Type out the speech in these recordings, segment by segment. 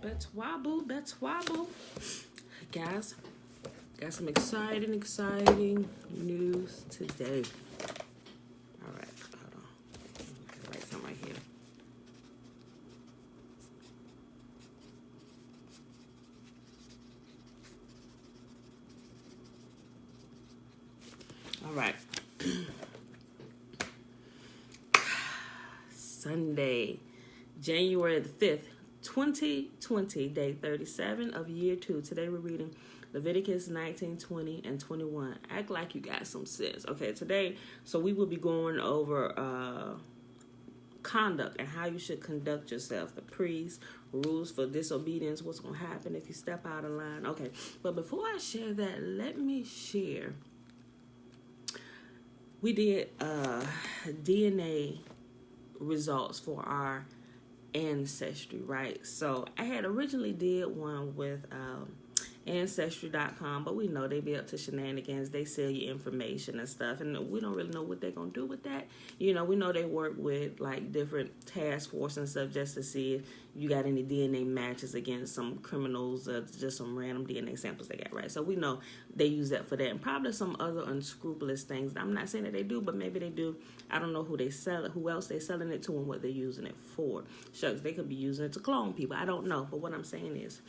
Bet's wobble. Guys, got some exciting news today. All right, hold on. I'll write something right here. All right. Sunday, January the 5th, 2020, day 37 of year 2. Today we're reading Leviticus 19, 20, and 21. Act like you got some sense. Okay, today, so we will be going over conduct and how you should conduct yourself. The priest, rules for disobedience, what's going to happen if you step out of line. Okay, but before I share that, let me share. We did DNA results for our ancestry, right? So I had originally did one with Ancestry.com, but we know they be up to shenanigans. They sell you information and stuff, and we don't really know what they're gonna do with that. You know, we know they work with like different task force and stuff just to see if you got any DNA matches against some criminals or just some random DNA samples they got, right? So we know they use that for that, and probably some other unscrupulous things. I'm not saying that they do, but maybe they do. I don't know who they sell it, who else they selling it to, and what they're using it for. Shucks, they could be using it to clone people. I don't know, but what I'm saying is,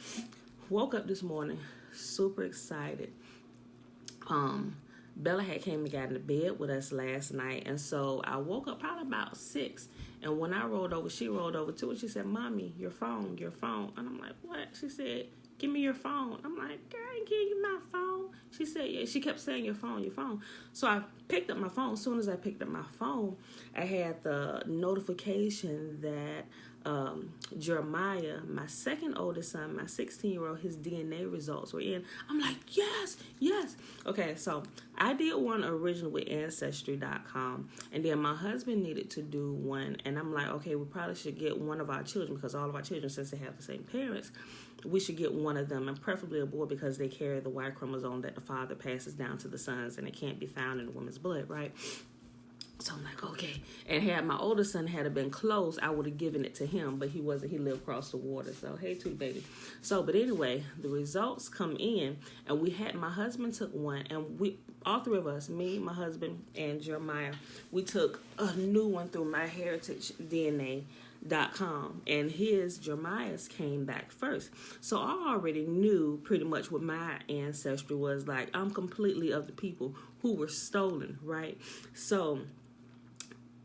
woke up this morning super excited. Bella had came and got into bed with us last night, and so I woke up probably about 6, and when I rolled over, she rolled over too, and she said, "Mommy, your phone," and I'm like, "What?" She said, "Give me your phone." I'm like, "Girl, I ain't give you my phone." She said, "Yeah." She kept saying, your phone. So I picked up my phone. As soon as I picked up my phone, I had the notification that Jeremiah, my second oldest son, my 16-year-old, his DNA results were in. I'm like, yes. Okay, so I did one original with Ancestry.com, and then my husband needed to do one, and I'm like, okay, we probably should get one of our children, because all of our children, since they have the same parents, we should get one of them, and preferably a boy, because they carry the Y chromosome that the father passes down to the sons, and it can't be found in the woman's blood, right? So I'm like, okay. And had my older son had been close, I would have given it to him, but he wasn't. He lived across the water. So, hey, too, baby. So, but anyway, the results come in, and my husband took one, and we, all three of us, me, my husband, and Jeremiah, we took a new one through MyHeritageDNA.com, and Jeremiah's came back first. So I already knew pretty much what my ancestry was like. I'm completely of the people who were stolen, right? So,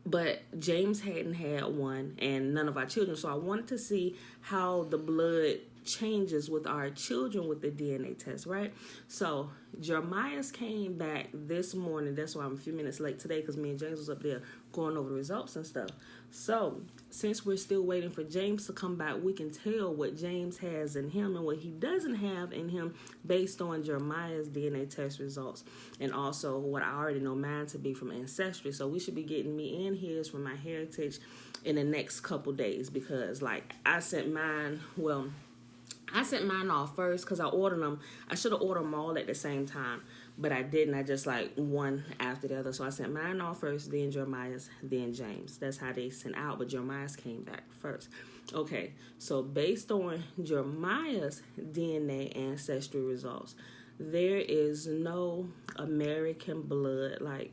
but James hadn't had one, and none of our children. So I wanted to see how the blood changes with our children with the DNA test, right? So Jeremiah's came back this morning. That's why I'm a few minutes late today, because me and James was up there going over the results and stuff. So since we're still waiting for James to come back, we can tell what James has in him and what he doesn't have in him based on Jeremiah's DNA test results, and also what I already know mine to be from Ancestry. So we should be getting me and his from MyHeritage in the next couple days, because like I sent mine off first because I ordered them. I should have ordered them all at the same time, but I didn't. I just like one after the other. So I sent mine off first, then Jeremiah's, then James. That's how they sent out, but Jeremiah's came back first. Okay, so based on Jeremiah's DNA ancestry results, there is no American blood. Like,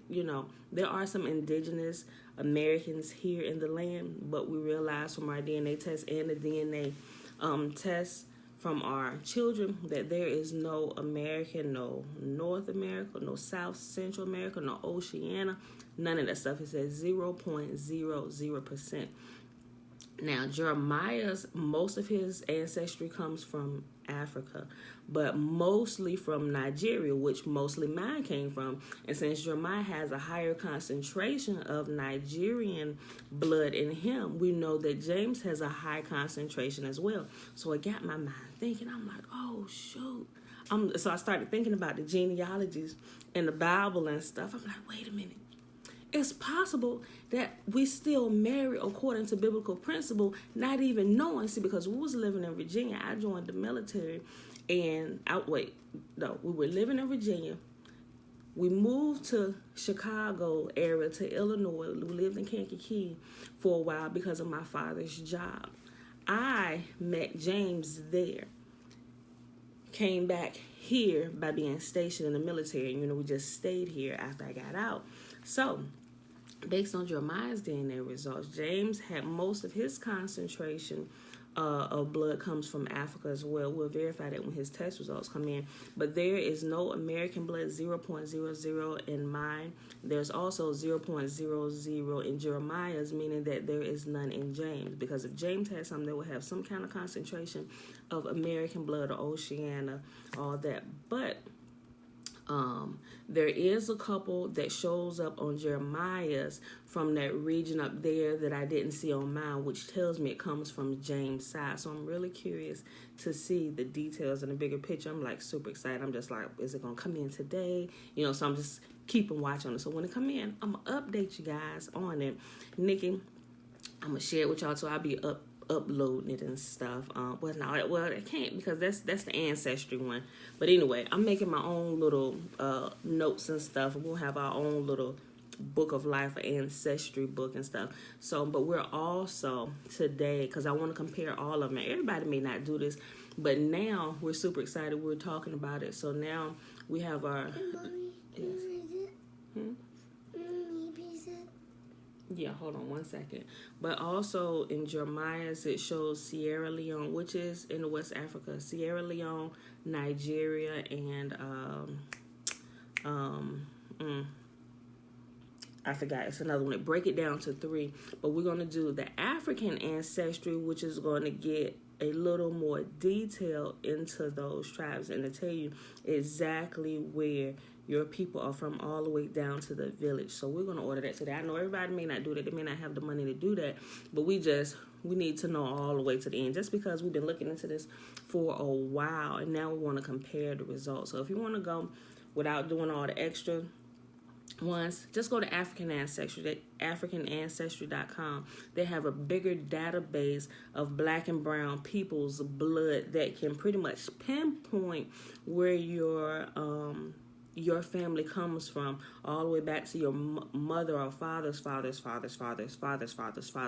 there are some indigenous Americans here in the land, but we realized from our DNA test and the DNA test from our children that there is no American, no North America, no South Central America, no Oceania, none of that stuff. It says 0.00%. Now, Jeremiah's, most of his ancestry comes from Africa, but mostly from Nigeria, which mostly mine came from. And since Jeremiah has a higher concentration of Nigerian blood in him, we know that James has a high concentration as well. So it got my mind thinking. I'm like, oh, shoot. So I started thinking about the genealogies in the Bible and stuff. I'm like, wait a minute. It's possible that we still marry according to biblical principle, not even knowing. See, because we was living in Virginia, I joined the military, and we were living in Virginia. We moved to Chicago area, to Illinois. We lived in Kankakee for a while because of my father's job. I met James there. Came back here by being stationed in the military. You know, we just stayed here after I got out. So, based on Jeremiah's DNA results, James had most of his concentration of blood comes from Africa as well. We'll verify that when his test results come in. But there is no American blood, 0.00 in mine. There's also 0.00 in Jeremiah's, meaning that there is none in James. Because if James had something, they would have some kind of concentration of American blood or Oceania, all that. But there is a couple that shows up on Jeremiah's from that region up there that I didn't see on mine, which tells me it comes from James' side. So I'm really curious to see the details and the bigger picture. I'm like super excited. I'm just like, is it going to come in today? You know, so I'm just keeping watch on it. So when it come in, I'm going to update you guys on it. Nikki, I'm going to share it with y'all, so I'll be uploading it and stuff. Well, I can't because that's the Ancestry one. But anyway, I'm making my own little notes and stuff. We'll have our own little book of life, Ancestry book and stuff. So, but we're also today, because I want to compare all of them. Everybody may not do this, but now we're super excited. We're talking about it. So now we have our... Yeah, hold on one second. But also in Jeremiah's, it shows Sierra Leone, which is in the West Africa. Sierra Leone, Nigeria, and I forgot. It's another one. Break it down to 3. But we're going to do the African ancestry, which is going to get a little more detail into those tribes and to tell you exactly where your people are from all the way down to the village. So we're going to order that today. I know everybody may not do that. They may not have the money to do that. But we need to know all the way to the end. Just because we've been looking into this for a while. And now we want to compare the results. So if you want to go without doing all the extra ones, just go to African Ancestry, AfricanAncestry.com. They have a bigger database of black and brown people's blood that can pretty much pinpoint where your family comes from, all the way back to your mother or father,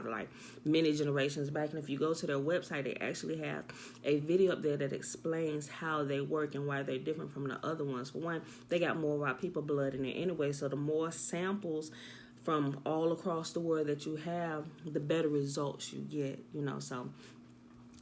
like many generations back. And if you go to their website, they actually have a video up there that explains how they work and why they're different from the other ones. For one, they got more white people blood in there anyway, so the more samples from all across the world that you have, the better results you get, you know. So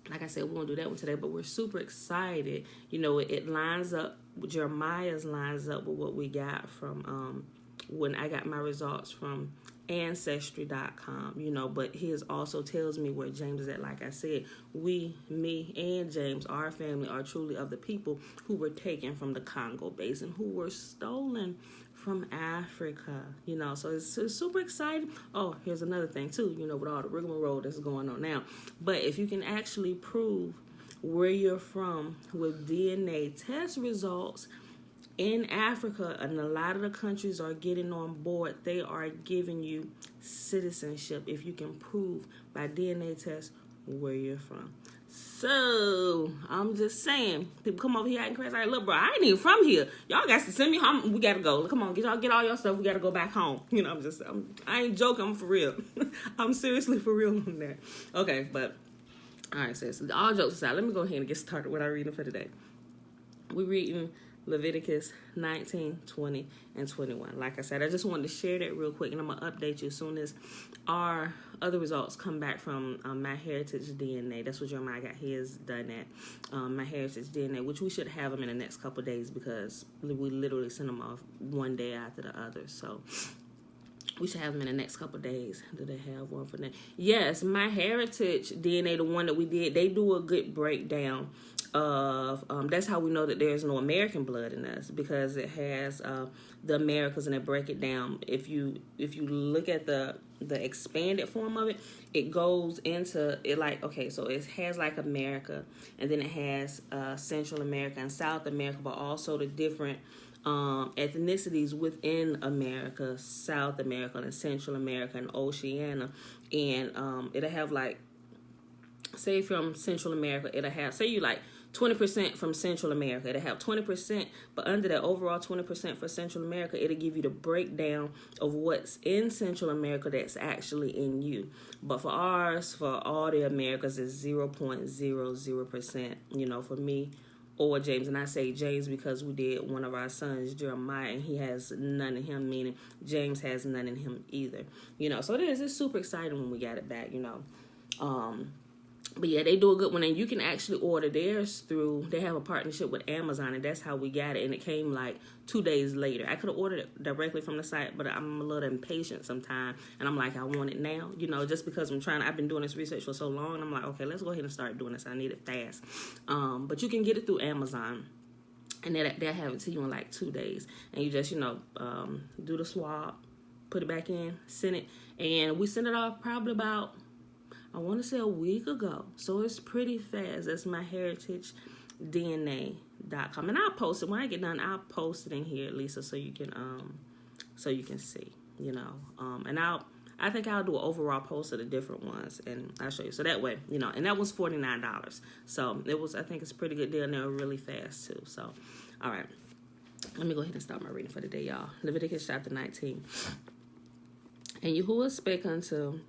like I said, we won't do that one today, but we're super excited. You know, it lines up, Jeremiah's lines up with what we got from when I got my results from Ancestry.com, you know, but his also tells me where James is at. Like I said, me and James, our family, are truly of the people who were taken from the Congo Basin, who were stolen from Africa, you know, so it's super exciting. Oh, here's another thing too, you know, with all the rigmarole that's going on now. But if you can actually prove where you're from with DNA test results in Africa, and a lot of the countries are getting on board, they are giving you citizenship if you can prove by DNA test where you're from. So, I'm just saying, people come over here acting crazy. Like, look, bro, I ain't even from here. Y'all got to send me home. We got to go. Come on, get all your stuff. We got to go back home. You know, I ain't joking. I'm for real. I'm seriously for real on that. Okay, but, all right, sis. All jokes aside, let me go ahead and get started with our reading for today. We're reading Leviticus 19, 20, and 21. Like I said, I just wanted to share that real quick, and I'm going to update you as soon as our other results come back from MyHeritage DNA. That's what Jeremiah got his done at, MyHeritage DNA, which we should have them in the next couple of days because we literally send them off one day after the other. So we should have them in the next couple of days. Do they have one for that? Yes, MyHeritage DNA, the one that we did, they do a good breakdown of that's how we know that there's no American blood in us, because it has the Americas, and they break it down. If you look at the expanded form of it, it goes into it like, okay, so it has like America, and then it has Central America and South America, but also the different ethnicities within America, South America and Central America and Oceania. And it'll have like, say from Central America, it'll have, say you like 20% from Central America. It'll have 20%, but under that overall 20% for Central America, it'll give you the breakdown of what's in Central America that's actually in you. But for ours, for all the Americas, it's 0.00%, for me or James. And I say James because we did one of our sons, Jeremiah, and he has none in him, meaning James has none in him either. So it's super exciting when we got it back, But yeah, they do a good one, and you can actually order theirs they have a partnership with Amazon, and that's how we got it, and it came like 2 days later. I could have ordered it directly from the site, but I'm a little impatient sometimes, and I'm like, I want it now, just because I've been doing this research for so long, and I'm like, okay, let's go ahead and start doing this. I need it fast. But you can get it through Amazon, and they'll have it to you in like 2 days, and you just, do the swab, put it back in, send it, and we sent it off probably about, I want to say a week ago. So it's pretty fast. That's myheritageDNA.com. And I'll post it. When I get done, I'll post it in here, Lisa, so you can see, and I think I'll do an overall post of the different ones, and I'll show you. So that way, and that was $49. So I think it's a pretty good deal, and they're really fast too. So, all right. Let me go ahead and start my reading for the day, y'all. Leviticus chapter 19. And Yahuwah spake unto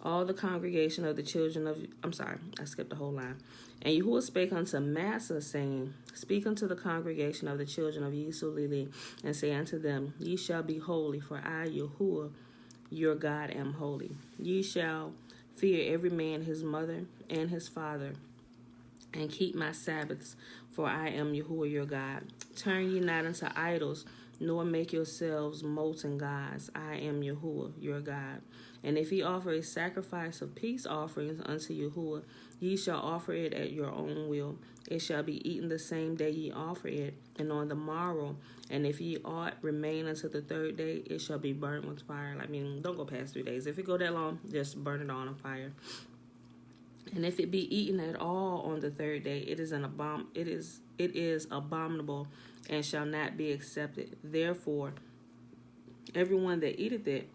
all the congregation of the children of... I'm sorry, I skipped the whole line. And Yahuwah spake unto Massa, saying, Speak unto the congregation of the children of Yisrael, and say unto them, Ye shall be holy, for I, Yahuwah, your God, am holy. Ye shall fear every man his mother and his father, and keep my Sabbaths, for I am Yahuwah your God. Turn ye not unto idols, nor make yourselves molten gods. I am Yahuwah your God. And if ye offer a sacrifice of peace offerings unto Yahuwah, ye shall offer it at your own will. It shall be eaten the same day ye offer it, and on the morrow. And if ye ought remain until the third day, it shall be burnt with fire. Don't go past 3 days. If it go that long, just burn it on a fire. And if it be eaten at all on the third day, it is abominable, and shall not be accepted. Therefore, everyone that eateth it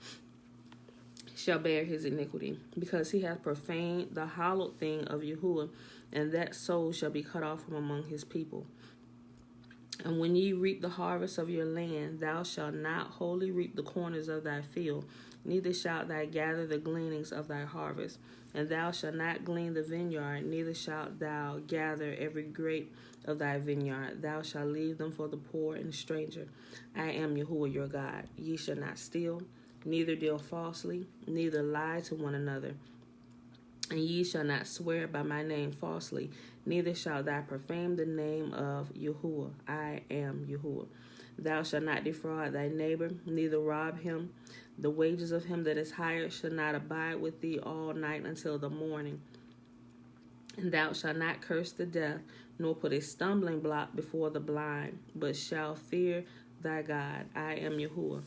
shall bear his iniquity, because he hath profaned the hallowed thing of Yahuwah, and that soul shall be cut off from among his people. And when ye reap the harvest of your land, thou shalt not wholly reap the corners of thy field, neither shalt thou gather the gleanings of thy harvest. And thou shalt not glean the vineyard, neither shalt thou gather every grape of thy vineyard. Thou shalt leave them for the poor and stranger. I am Yahuwah your God. Ye shall not steal, neither deal falsely, neither lie to one another. And ye shall not swear by my name falsely, neither shalt thou profane the name of Yahuwah. I am Yahuwah. Thou shalt not defraud thy neighbor, neither rob him. The wages of him that is hired shall not abide with thee all night until the morning. And thou shalt not curse the deaf, nor put a stumbling block before the blind, but shalt fear thy God. I am Yahuwah.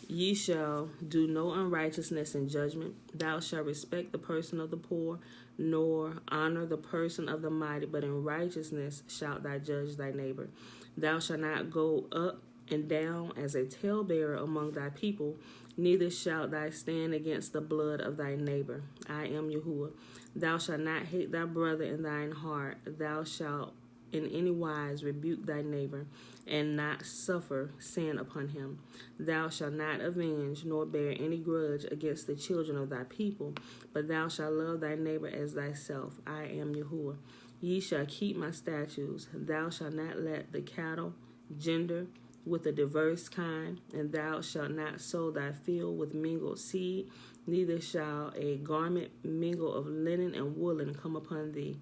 Ye shall do no unrighteousness in judgment. Thou shalt respect the person of the poor, nor honor the person of the mighty, but in righteousness shalt thou judge thy neighbor. Thou shalt not go up and down as a talebearer among thy people, neither shalt thou stand against the blood of thy neighbor. I am Yahuwah. Thou shalt not hate thy brother in thine heart. Thou shalt in any wise rebuke thy neighbor, and not suffer sin upon him. Thou shalt not avenge, nor bear any grudge against the children of thy people, but thou shalt love thy neighbor as thyself. I am Yahuwah. Ye shall keep my statutes. Thou shalt not let the cattle gender with a diverse kind, and thou shalt not sow thy field with mingled seed, neither shall a garment mingle of linen and woolen come upon thee.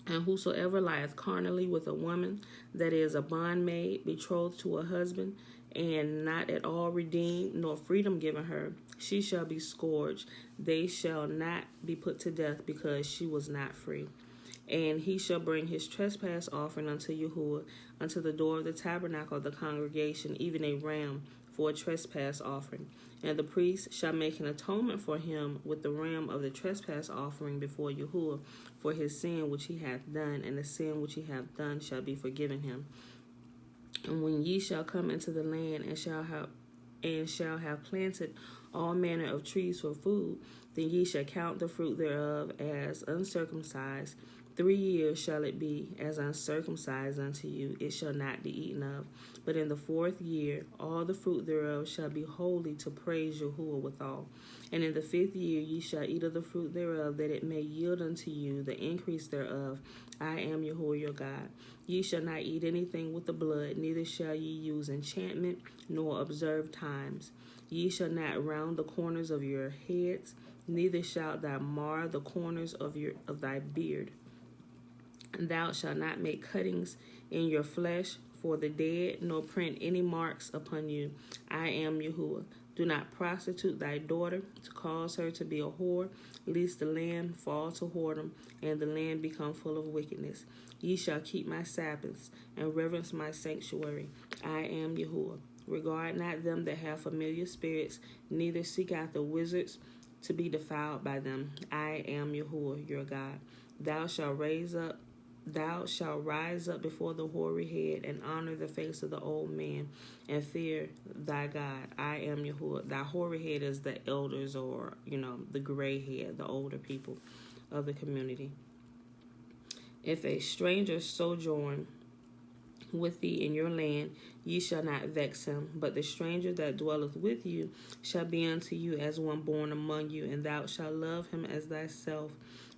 And whosoever lieth carnally with a woman that is a bondmaid betrothed to a husband, and not at all redeemed, nor freedom given her, she shall be scourged. They shall not be put to death, because she was not free. And he shall bring his trespass offering unto Yahuwah, unto the door of the tabernacle of the congregation, even a ram for a trespass offering. And the priest shall make an atonement for him with the ram of the trespass offering before Yahuwah, for his sin which he hath done, and the sin which he hath done shall be forgiven him. And when ye shall come into the land, and shall have planted all manner of trees for food, then ye shall count the fruit thereof as uncircumcised. 3 years shall it be as uncircumcised unto you, it shall not be eaten of. But in the 4th year all the fruit thereof shall be holy to praise Yahuwah withal. And in the 5th year ye shall eat of the fruit thereof, that it may yield unto you the increase thereof. I am Yahuwah your God. Ye shall not eat anything with the blood, neither shall ye use enchantment, nor observe times. Ye shall not round the corners of your heads, neither shalt thou mar the corners of thy beard. And thou shalt not make cuttings in your flesh for the dead, nor print any marks upon you. I am Yahuwah. Do not prostitute thy daughter, to cause her to be a whore, lest the land fall to whoredom, and the land become full of wickedness. Ye shall keep my Sabbaths, and reverence my sanctuary. I am Yahuwah. Regard not them that have familiar spirits, neither seek out the wizards to be defiled by them. I am Yahuwah your God. Thou shalt rise up before the hoary head, and honor the face of the old man, and fear thy God. I am Yahuwah. Thy hoary head is the elders, or the gray head, the older people of the community. If a stranger sojourn with thee in your land, ye shall not vex him. But the stranger that dwelleth with you shall be unto you as one born among you, and thou shalt love him as thyself.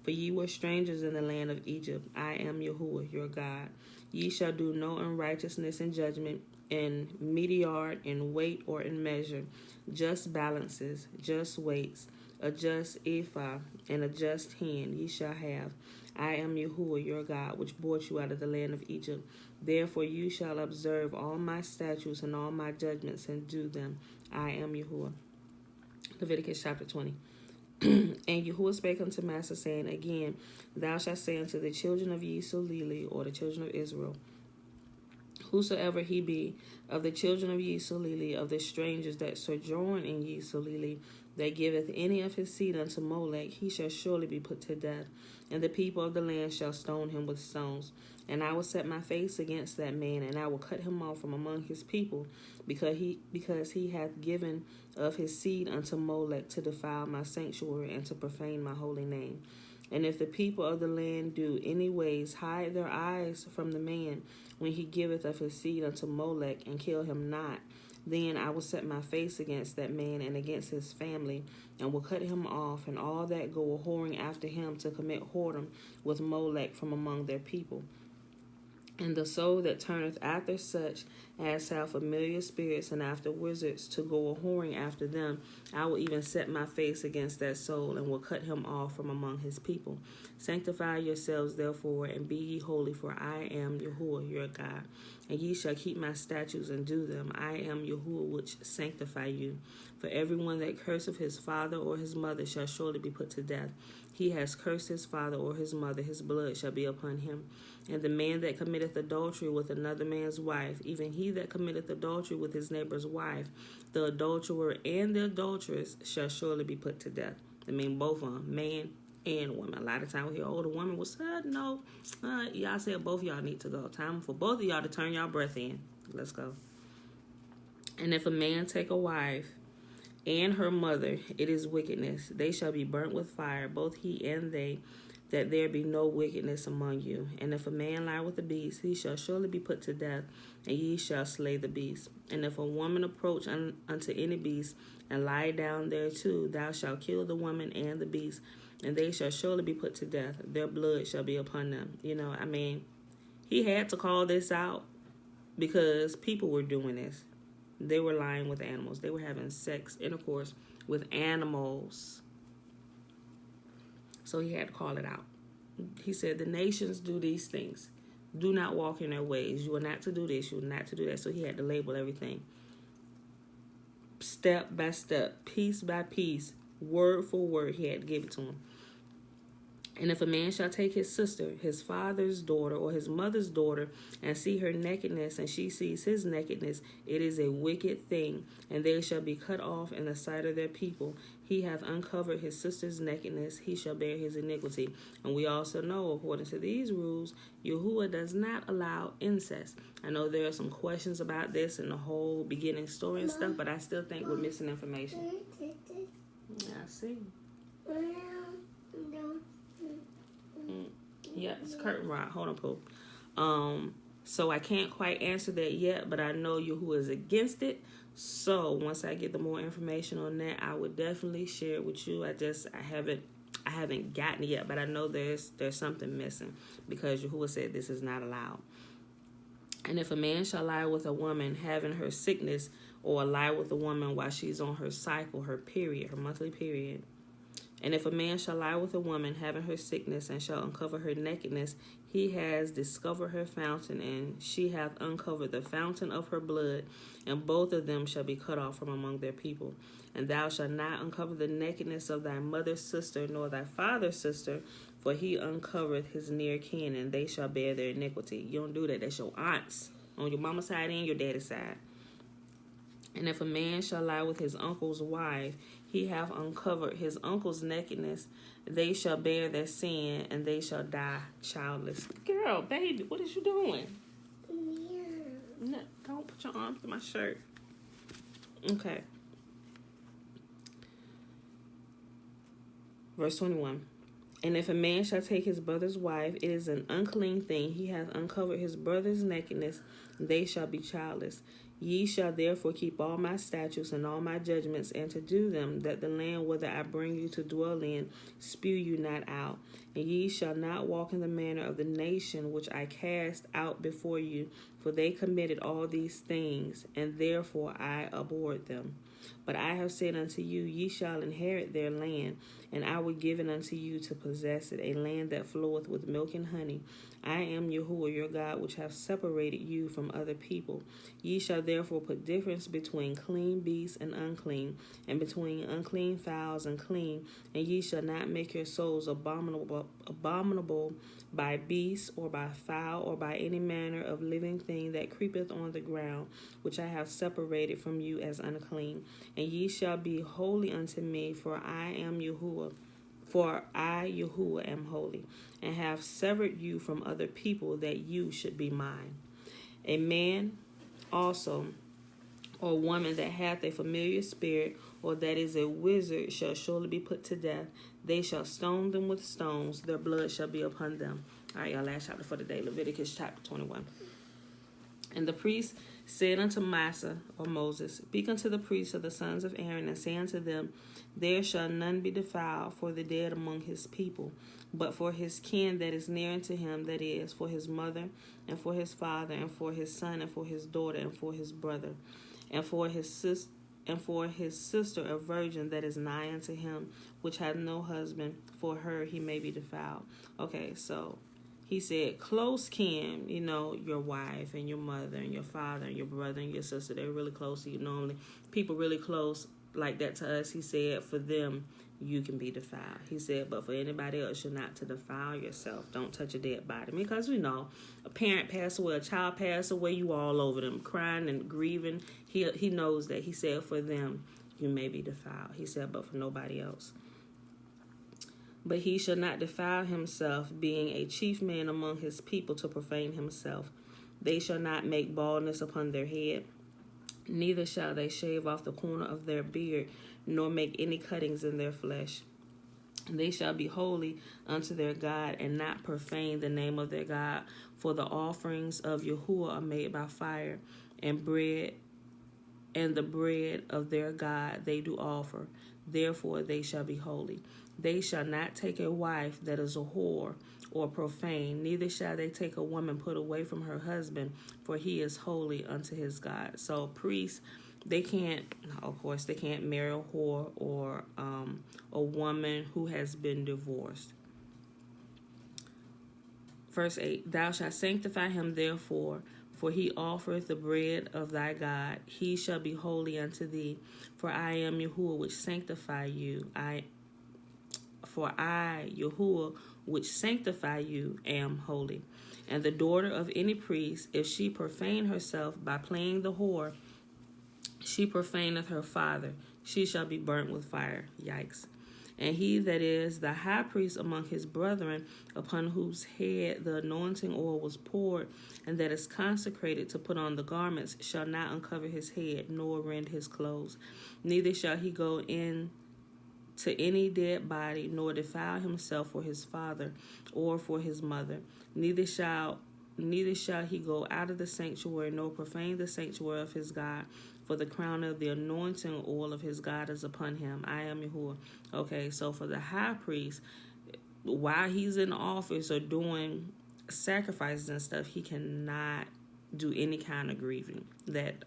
For ye were strangers in the land of Egypt. I am Yahuwah your God. Ye shall do no unrighteousness in judgment, in mediard, in weight, or in measure. Just balances, just weights, a just ephah, and a just hin ye shall have. I am Yahuwah your God, which brought you out of the land of Egypt. Therefore you shall observe all my statutes and all my judgments, and do them. I am Yahuwah. Leviticus chapter 20. And Yahuwah spake unto Massa, saying again, thou shalt say unto the children of Yisrael, or the children of Israel, whosoever he be, of the children of Yisrael, of the strangers that sojourn in Yisrael, that giveth any of his seed unto Molech, he shall surely be put to death, and the people of the land shall stone him with stones. And I will set my face against that man, and I will cut him off from among his people, because he hath given of his seed unto Molech, to defile my sanctuary, and to profane my holy name. And if the people of the land do any ways hide their eyes from the man, when he giveth of his seed unto Molech, and kill him not, then I will set my face against that man and against his family, and will cut him off, and all that go a whoring after him to commit whoredom with Molech from among their people. And the soul that turneth after such as have familiar spirits, and after wizards, to go a whoring after them, I will even set my face against that soul, and will cut him off from among his people. Sanctify yourselves therefore, and be ye holy, for I am Yahuwah your God. And ye shall keep my statutes and do them. I am Yahuwah which sanctify you. For everyone that curseth his father or his mother shall surely be put to death. He has cursed his father or his mother, his blood shall be upon him. And the man that committeth adultery with another man's wife, even he that committeth adultery with his neighbor's wife, the adulterer and the adulteress shall surely be put to death. I mean, both of them, man and woman. A lot of times we hear, oh, the woman was said, no. Y'all said both of y'all need to go. Time for both of y'all to turn y'all breath in. Let's go. And if a man take a wife and her mother, it is wickedness. They shall be burnt with fire, both he and they, that there be no wickedness among you. And if a man lie with a beast, he shall surely be put to death, and ye shall slay the beast. And if a woman approach unto any beast, and lie down thereto, thou shalt kill the woman and the beast, and they shall surely be put to death. Their blood shall be upon them. He had to call this out because people were doing this. They were lying with animals. They were having sex, intercourse with animals. So he had to call it out. He said, the nations do these things. Do not walk in their ways. You are not to do this. You are not to do that. So he had to label everything. Step by step, piece by piece, word for word, he had to give it to him. And if a man shall take his sister, his father's daughter, or his mother's daughter, and see her nakedness, and she sees his nakedness, it is a wicked thing, and they shall be cut off in the sight of their people. He hath uncovered his sister's nakedness, he shall bear his iniquity. And we also know, according to these rules, Yahuwah does not allow incest. I know there are some questions about this in the whole beginning story and stuff, but I still think we're missing information. Yeah, I see. Yeah, it's curtain rod. Hold on, Pooh. So I can't quite answer that yet, but I know Yahuwah is against it. So once I get the more information on that, I would definitely share it with you. I haven't gotten it yet, but I know there's something missing because Yahuwah said this is not allowed. And if a man shall lie with a woman having her sickness, or lie with a woman while she's on her cycle, her period, her monthly period. And if a man shall lie with a woman having her sickness, and shall uncover her nakedness, he has discovered her fountain, and she hath uncovered the fountain of her blood, and both of them shall be cut off from among their people. And thou shalt not uncover the nakedness of thy mother's sister, nor thy father's sister, for he uncovereth his near kin, and they shall bear their iniquity. You don't do that. That's your aunts on your mama's side and your daddy's side. And if a man shall lie with his uncle's wife, he hath uncovered his uncle's nakedness. They shall bear their sin, and they shall die childless. Girl, baby, what is you doing? No, don't put your arm through my shirt. Okay. Verse 21. And if a man shall take his brother's wife, it is an unclean thing. He hath uncovered his brother's nakedness. They shall be childless. Ye shall therefore keep all my statutes and all my judgments, and to do them, that the land whither I bring you to dwell in spew you not out. And ye shall not walk in the manner of the nation which I cast out before you, for they committed all these things, and therefore I abhorred them. But I have said unto you, ye shall inherit their land, and I will give it unto you to possess it, a land that floweth with milk and honey. I am Yahuwah your God, which have separated you from other people. Ye shall therefore put difference between clean beasts and unclean, and between unclean fowls and clean, and ye shall not make your souls abominable by beast, or by fowl, or by any manner of living thing that creepeth on the ground, which I have separated from you as unclean. And ye shall be holy unto me, for I am Yahuwah. For I, Yahuwah, am holy, and have severed you from other people, that you should be mine. A man also, or woman that hath a familiar spirit, or that is a wizard, shall surely be put to death. They shall stone them with stones. Their blood shall be upon them. All right, y'all, last chapter for the day, Leviticus chapter 21. And the priest said unto Massa, or Moses, Speak unto the priests of the sons of Aaron, and say unto them, There shall none be defiled for the dead among his people, but for his kin that is near unto him, that is, for his mother, and for his father, and for his son, and for his daughter, and for his brother, and for his sister a virgin that is nigh unto him, which hath no husband, for her he may be defiled. Okay, so he said close kin, your wife and your mother and your father and your brother and your sister, they're really close to you. Normally, people really close like that to us, he said, for them, you can be defiled. He said, but for anybody else, you're not to defile yourself. Don't touch a dead body. Because we know a parent passed away, a child passed away, you all over them, crying and grieving. He knows that. He said, for them, you may be defiled. He said, but for nobody else. But he shall not defile himself, being a chief man among his people, to profane himself. They shall not make baldness upon their head, neither shall they shave off the corner of their beard, nor make any cuttings in their flesh. They shall be holy unto their God, and not profane the name of their God. For the offerings of Yahuwah are made by fire, and the bread of their God they do offer. Therefore they shall be holy. They shall not take a wife that is a whore or profane, neither shall they take a woman put away from her husband, for he is holy unto his God. So priests, they can't marry a whore or a woman who has been divorced. Verse 8, Thou shalt sanctify him therefore, for he offereth the bread of thy God. He shall be holy unto thee, for I am Yahuwah which sanctify you. For I, Yahuwah, which sanctify you, am holy. And the daughter of any priest, if she profane herself by playing the whore, she profaneth her father. She shall be burnt with fire. Yikes. And he that is the high priest among his brethren, upon whose head the anointing oil was poured, and that is consecrated to put on the garments, shall not uncover his head, nor rend his clothes. Neither shall he go in to any dead body, nor defile himself or his father or for his mother. Neither shall he go out of the sanctuary, nor profane the sanctuary of his God, for the crown of the anointing oil of his God is upon him. I am Yahuwah. Okay, so for the high priest, while he's in office or doing sacrifices and stuff, he cannot do any kind of grieving. That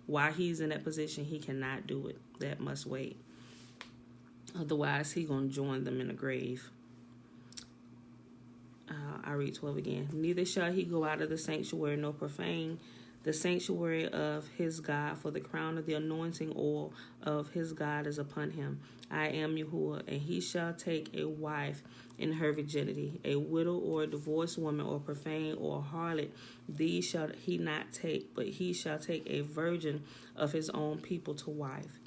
while he's in that position, he cannot do it. That must wait. Otherwise, he's going to join them in the grave. I read 12 again. Neither shall he go out of the sanctuary, nor profane the sanctuary of his God, for the crown of the anointing oil of his God is upon him. I am Yahuwah, and he shall take a wife in her virginity, a widow or a divorced woman or profane or a harlot. These shall he not take, but he shall take a virgin of his own people to wife.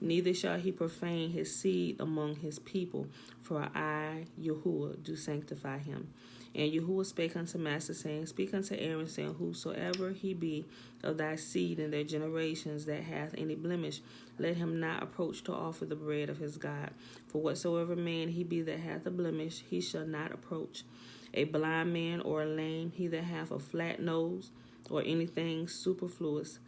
Neither shall he profane his seed among his people, for I, Yahuwah, do sanctify him. And Yahuwah spake unto Master, saying, Speak unto Aaron, saying, Whosoever he be of thy seed in their generations that hath any blemish, let him not approach to offer the bread of his God. For whatsoever man he be that hath a blemish, he shall not approach. A blind man or a lame, he that hath a flat nose, or anything superfluous,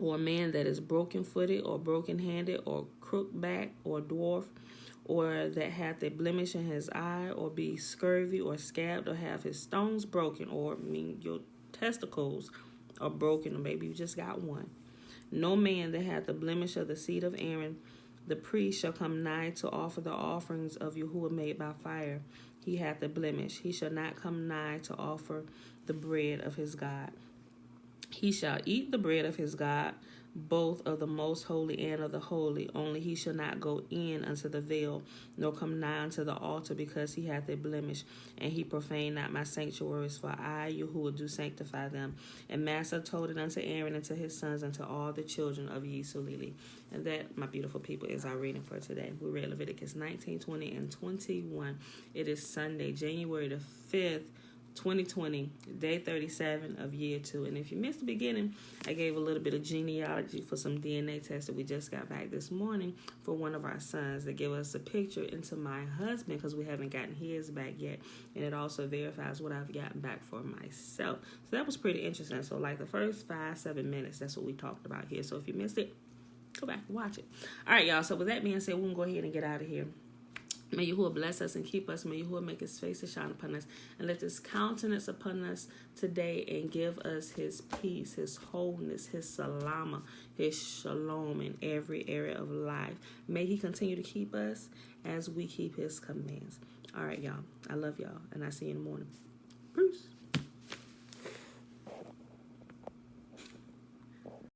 or a man that is broken-footed, or broken-handed, or crook-backed, or dwarf, or that hath a blemish in his eye, or be scurvy, or scabbed, or have his stones broken, or your testicles are broken, or maybe you just got one. No man that hath the blemish of the seed of Aaron, the priest, shall come nigh to offer the offerings of Yahuwah made by fire. He hath a blemish. He shall not come nigh to offer the bread of his God. He shall eat the bread of his God, both of the most holy and of the holy. Only he shall not go in unto the veil, nor come nigh unto the altar, because he hath a blemish, and he profane not my sanctuaries, for I, Yahuwah, do sanctify them. And Master told it unto Aaron and to his sons and to all the children of Yisrael. And that, my beautiful people, is our reading for today. We read Leviticus 19, 20, and 21. It is Sunday, January the 5th, 2020, day 37 of year 2. And if you missed the beginning, I gave a little bit of genealogy for some DNA tests that we just got back this morning for one of our sons that gave us a picture into my husband, because we haven't gotten his back yet. And it also verifies what I've gotten back for myself. So that was pretty interesting. So like the first 5-7 minutes, that's what we talked about here. So if you missed it, go back and watch it. All right, y'all. So with that being said, we're going to go ahead and get out of here. May Yahuwah bless us and keep us. May Yahuwah make his face to shine upon us and lift his countenance upon us today and give us his peace, his wholeness, his salama, his shalom in every area of life. May he continue to keep us as we keep his commands. All right, y'all. I love y'all, and I see you in the morning. Peace.